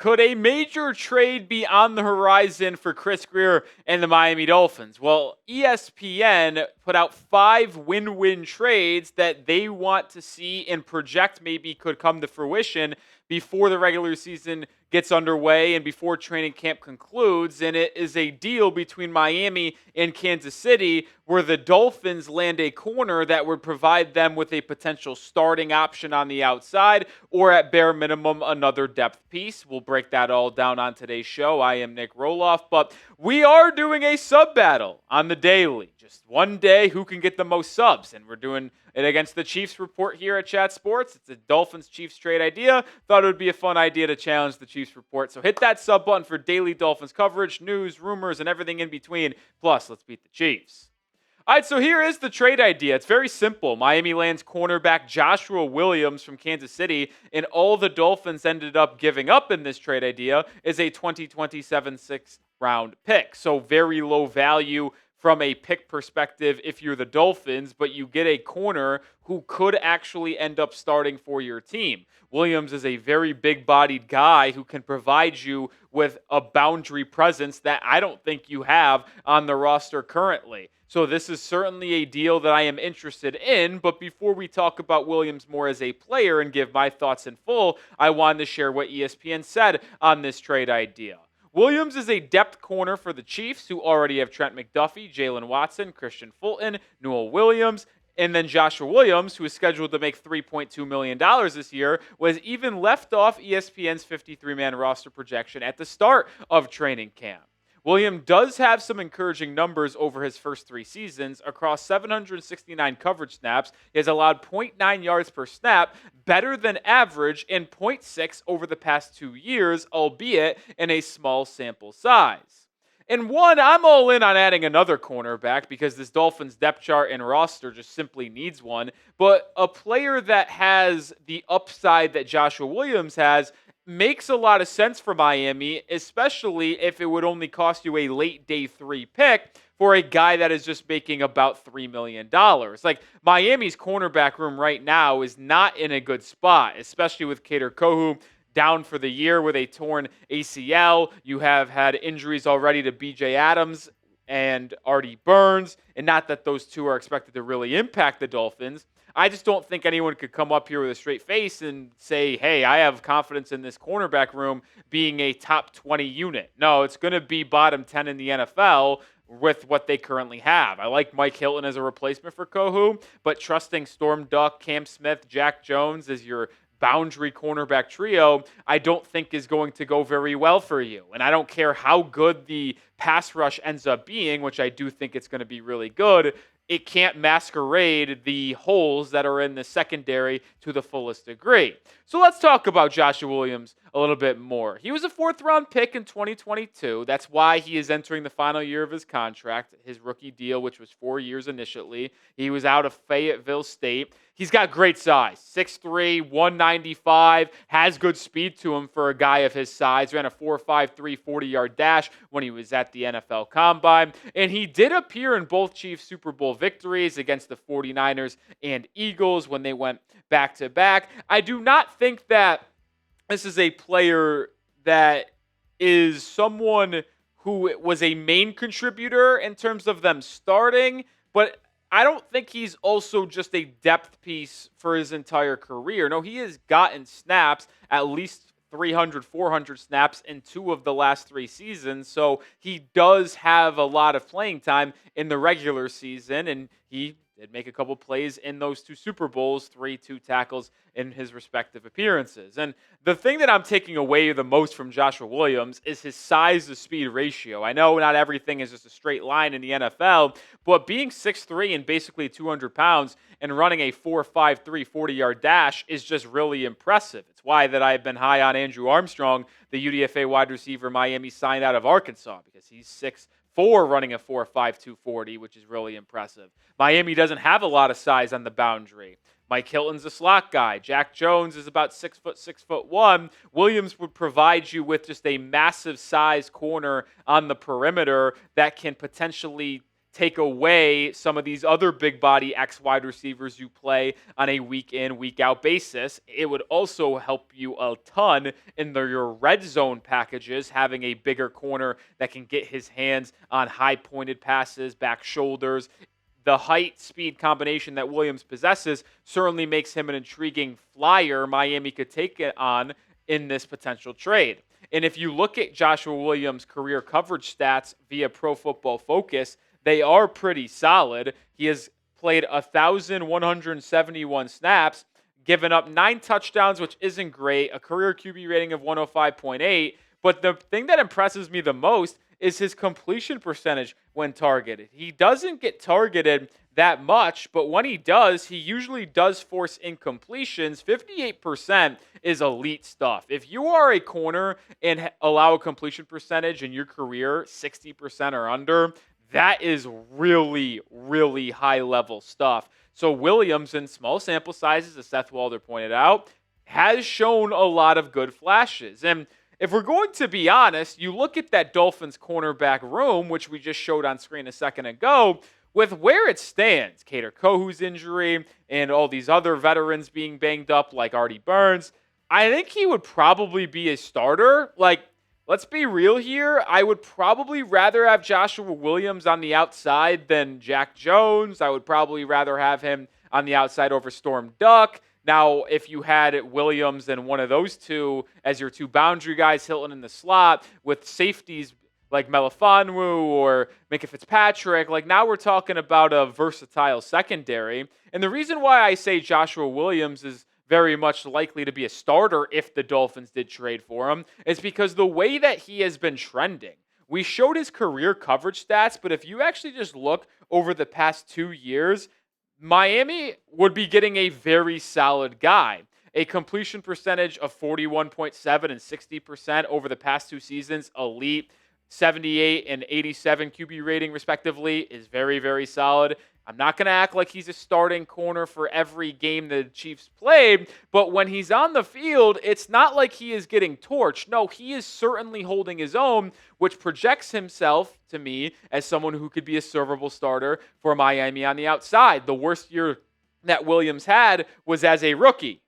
Could a major trade be on the horizon for Chris Grier and the Miami Dolphins? Well, ESPN put out 5 win-win trades that they want to see and project maybe could come to fruition before the regular season gets underway and before training camp concludes. And it is a deal between Miami and Kansas City where the Dolphins land a corner that would provide them with a potential starting option on the outside, or at bare minimum, another depth piece. We'll break that all down on today's show. I am Nic Rohloff, but we are doing a sub battle on the daily. Just one day, who can get the most subs? And we're doing it against the Chiefs report here at Chat Sports. It's a Dolphins-Chiefs trade idea. Thought it would be a fun idea to challenge the Chiefs report. So hit that sub button for daily Dolphins coverage, news, rumors, and everything in between. Plus, let's beat the Chiefs. All right, so here is the trade idea. It's very simple. Miami lands cornerback Joshua Williams from Kansas City, and all the Dolphins ended up giving up in this trade idea is a 2027 sixth-round pick. So very low value from a pick perspective if you're the Dolphins, but you get a corner who could actually end up starting for your team. Williams is a very big-bodied guy who can provide you with a boundary presence that I don't think you have on the roster currently. So this is certainly a deal that I am interested in, but before we talk about Williams more as a player and give my thoughts in full, I wanted to share what ESPN said on this trade idea. Williams is a depth corner for the Chiefs, who already have Trent McDuffie, Jalen Watson, Christian Fulton, Newell Williams, and then Joshua Williams, who is scheduled to make $3.2 million this year, was even left off ESPN's 53-man roster projection at the start of training camp. Williams does have some encouraging numbers over his first 3 seasons. Across 769 coverage snaps, he has allowed 0.9 yards per snap, better than average, and 0.6 over the past 2 years, albeit in a small sample size. And one, I'm all in on adding another cornerback because this Dolphins depth chart and roster just simply needs one. But a player that has the upside that Joshua Williams has makes a lot of sense for Miami, especially if it would only cost you a late day 3 pick for a guy that is just making about $3 million. Like, Miami's cornerback room right now is not in a good spot, especially with Kader Kohou down for the year with a torn ACL. You have had injuries already to BJ Adams and Artie Burns, and not that those two are expected to really impact the Dolphins. I just don't think anyone could come up here with a straight face and say, hey, I have confidence in this cornerback room being a top 20 unit. No, it's going to be bottom 10 in the NFL with what they currently have. I like Mike Hilton as a replacement for Kohou, but trusting Storm Duck, Cam Smith, Jack Jones as your boundary cornerback trio, I don't think is going to go very well for you. And I don't care how good the pass rush ends up being, which I do think it's going to be really good. It can't masquerade the holes that are in the secondary to the fullest degree. So let's talk about Joshua Williams a little bit more. He was a 4th-round pick in 2022. That's why he is entering the final year of his contract, his rookie deal, which was 4 years initially. He was out of Fayetteville State. He's got great size, 6'3", 195, has good speed to him for a guy of his size. Ran a 4.53 40-yard dash when he was at the NFL Combine. And he did appear in both Chiefs Super Bowl victories against the 49ers and Eagles when they went back-to-back. I do not think that this is a player that is someone who was a main contributor in terms of them starting, but I don't think he's also just a depth piece for his entire career. No, he has gotten snaps, at least 300, 400 snaps in 2 of the last 3 seasons. So he does have a lot of playing time in the regular season, and he did make a couple plays in those 2 Super Bowls, 2 tackles in his respective appearances. And the thing that I'm taking away the most from Joshua Williams is his size-to-speed ratio. I know not everything is just a straight line in the NFL, but being 6'3" and basically 200 pounds and running a 4.53 40-yard dash is just really impressive. It's why that I've been high on Andrew Armstrong, the UDFA wide receiver Miami signed out of Arkansas, because he's 6'4", running a 4.5 240, which is really impressive. Miami doesn't have a lot of size on the boundary. Mike Hilton's a slot guy. Jack Jones is about 6 foot, 6'1". Williams would provide you with just a massive size corner on the perimeter that can potentially take away some of these other big body X wide receivers you play on a week in, week out basis. It would also help you a ton in your red zone packages, having a bigger corner that can get his hands on high pointed passes, back shoulders. The height speed combination that Williams possesses certainly makes him an intriguing flyer Miami could take it on in this potential trade. And if you look at Joshua Williams' career coverage stats via Pro Football Focus, they are pretty solid. He has played 1,171 snaps, given up 9 touchdowns, which isn't great, a career QB rating of 105.8. But the thing that impresses me the most is his completion percentage when targeted. He doesn't get targeted that much, but when he does, he usually does force incompletions. 58% is elite stuff. If you are a corner and allow a completion percentage in your career 60% or under, that is really, really high-level stuff. So Williams, in small sample sizes, as Seth Walder pointed out, has shown a lot of good flashes. And if we're going to be honest, you look at that Dolphins cornerback room, which we just showed on screen a second ago, with where it stands, Kader Kohu's injury and all these other veterans being banged up like Artie Burns, I think he would probably be a starter. Like, let's be real here. I would probably rather have Joshua Williams on the outside than Jack Jones. I would probably rather have him on the outside over Storm Duck. Now, if you had Williams and one of those two as your two boundary guys, Hilton in the slot, with safeties like Melifonwu or Micah Fitzpatrick, like now we're talking about a versatile secondary. And the reason why I say Joshua Williams is very much likely to be a starter if the Dolphins did trade for him is because the way that he has been trending. We showed his career coverage stats, but if you actually just look over the past 2 years, Miami would be getting a very solid guy. A completion percentage of 41.7 and 60% over the past 2 seasons, elite. 78 and 87 QB rating, respectively, is very, very solid. I'm not going to act like he's a starting corner for every game the Chiefs played, but when he's on the field, it's not like he is getting torched. No, he is certainly holding his own, which projects himself, to me, as someone who could be a servable starter for Miami on the outside. The worst year that Williams had was as a rookie.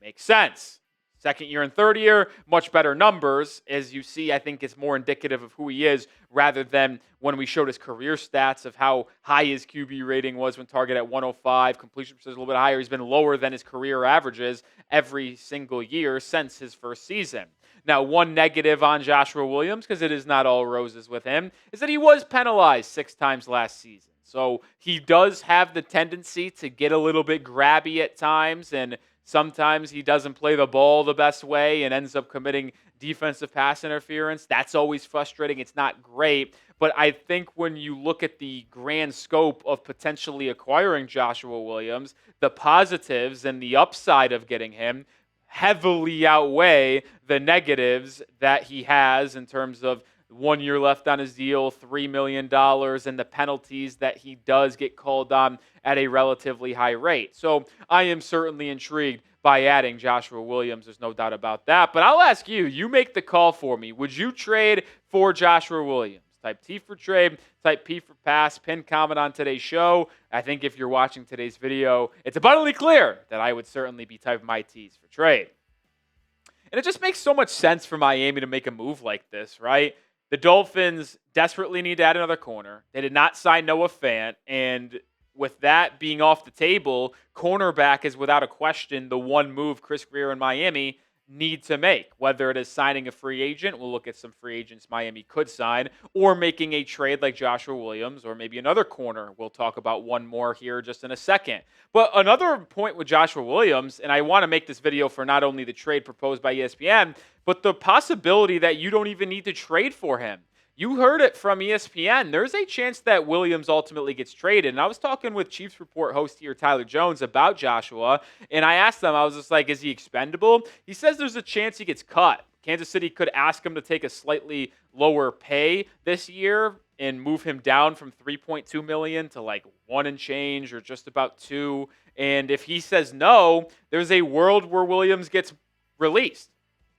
Makes sense. Second year and third year, much better numbers. As you see, I think it's more indicative of who he is rather than when we showed his career stats of how high his QB rating was when targeted at 105. Completion percentage a little bit higher. He's been lower than his career averages every single year since his first season. Now, one negative on Joshua Williams, because it is not all roses with him, is that he was penalized 6 times last season. So he does have the tendency to get a little bit grabby at times, and sometimes he doesn't play the ball the best way and ends up committing defensive pass interference. That's always frustrating. It's not great. But I think when you look at the grand scope of potentially acquiring Joshua Williams, the positives and the upside of getting him heavily outweigh the negatives that he has in terms of 1 year left on his deal, $3 million, and the penalties that he does get called on at a relatively high rate. So I am certainly intrigued by adding Joshua Williams. There's no doubt about that. But I'll ask you, you make the call for me. Would you trade for Joshua Williams? Type T for trade, type P for pass, pin comment on today's show. I think if you're watching today's video, it's abundantly clear that I would certainly be typing my T's for trade. And it just makes so much sense for Miami to make a move like this, right? The Dolphins desperately need to add another corner. They did not sign Noah Fant, and with that being off the table, cornerback is without a question the one move Chris Grier and Miami need to make, whether it is signing a free agent. We'll look at some free agents Miami could sign, or making a trade like Joshua Williams, or maybe another corner. We'll talk about one more here just in a second. But another point with Joshua Williams, and I want to make this video for not only the trade proposed by ESPN, but the possibility that you don't even need to trade for him. You heard it from ESPN. There's a chance that Williams ultimately gets traded. And I was talking with Chiefs Report host here, Tyler Jones, about Joshua. And I asked him, I was just like, is he expendable? He says there's a chance he gets cut. Kansas City could ask him to take a slightly lower pay this year and move him down from $3.2 million to like 1 and change or just about 2. And if he says no, there's a world where Williams gets released.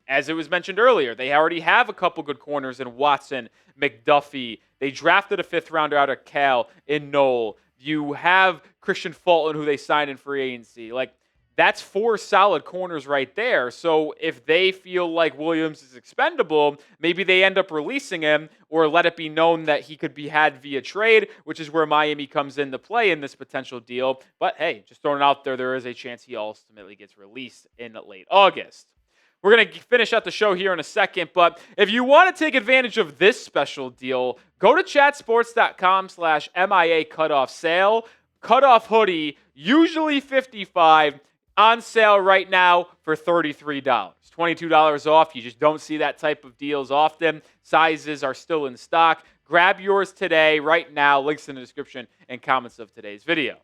As it was mentioned earlier, they already have a couple good corners in Watson, McDuffie. They drafted a 5th rounder out of Cal in Knoll. You have Christian Fulton, who they signed in free agency. Like, that's 4 solid corners right there. So if they feel like Williams is expendable, maybe they end up releasing him or let it be known that he could be had via trade, which is where Miami comes into play in this potential deal. But hey, just throwing it out there is a chance he ultimately gets released in late August. We're going to finish out the show here in a second, but if you want to take advantage of this special deal, go to chatsports.com/MIA cutoff sale. Cutoff hoodie, usually $55, on sale right now for $33. $22 off. You just don't see that type of deals often. Sizes are still in stock. Grab yours today, right now. Links in the description and comments of today's video.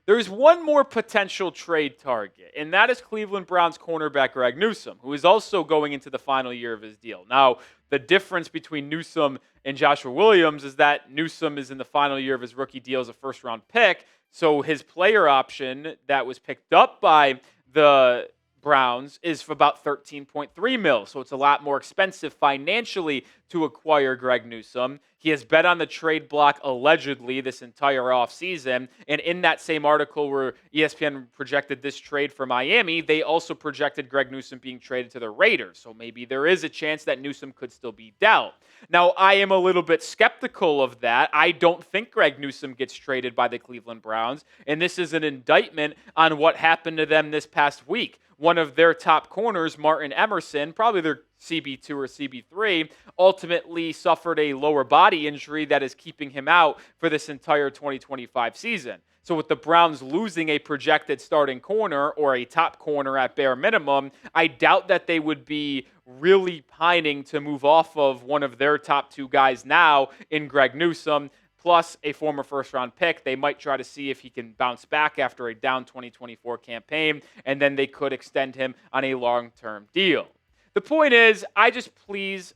There's one more potential trade target, and that is Cleveland Browns cornerback Greg Newsome, who is also going into the final year of his deal. Now, the difference between Newsome and Joshua Williams is that Newsome is in the final year of his rookie deal as a first-round pick, so his player option that was picked up by the Browns is for about $13.3 million, so it's a lot more expensive financially to acquire Greg Newsome. He has bet on the trade block allegedly this entire offseason, and in that same article where ESPN projected this trade for Miami, they also projected Greg Newsome being traded to the Raiders, so maybe there is a chance that Newsome could still be dealt. Now, I am a little bit skeptical of that. I don't think Greg Newsome gets traded by the Cleveland Browns, and this is an indictment on what happened to them this past week. One of their top corners, Martin Emerson, probably their CB2 or CB3, ultimately suffered a lower body injury that is keeping him out for this entire 2025 season. So with the Browns losing a projected starting corner or a top corner at bare minimum, I doubt that they would be really pining to move off of one of their top 2 guys now in Greg Newsome, plus a former first-round pick. They might try to see if he can bounce back after a down 2024 campaign, and then they could extend him on a long-term deal. The point is, I just please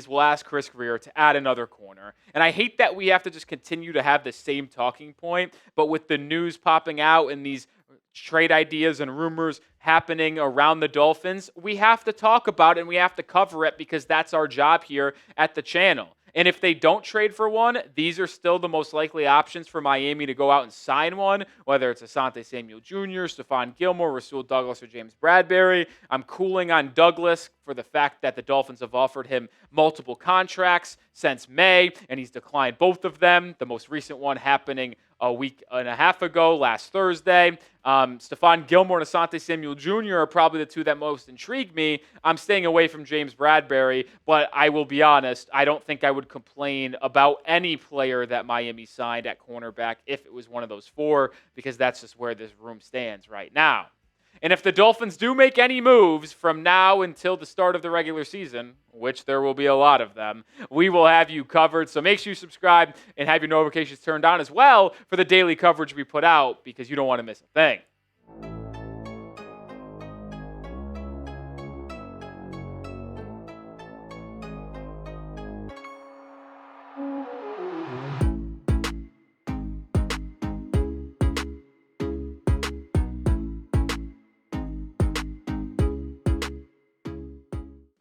will ask Chris Grier to add another corner. And I hate that we have to just continue to have the same talking point, but with the news popping out and these trade ideas and rumors happening around the Dolphins, we have to talk about it and we have to cover it because that's our job here at the channel. And if they don't trade for one, these are still the most likely options for Miami to go out and sign one, whether it's Asante Samuel Jr., Stephon Gilmore, Rasul Douglas, or James Bradbury. I'm cooling on Douglas for the fact that the Dolphins have offered him multiple contracts since May, and he's declined both of them, the most recent one happening a week and a half ago, last Thursday. Stephon Gilmore and Asante Samuel Jr. are probably the 2 that most intrigue me. I'm staying away from James Bradbury, but I will be honest, I don't think I would complain about any player that Miami signed at cornerback if it was one of those 4, because that's just where this room stands right now. And if the Dolphins do make any moves from now until the start of the regular season, which there will be a lot of them, we will have you covered. So make sure you subscribe and have your notifications turned on as well for the daily coverage we put out, because you don't want to miss a thing.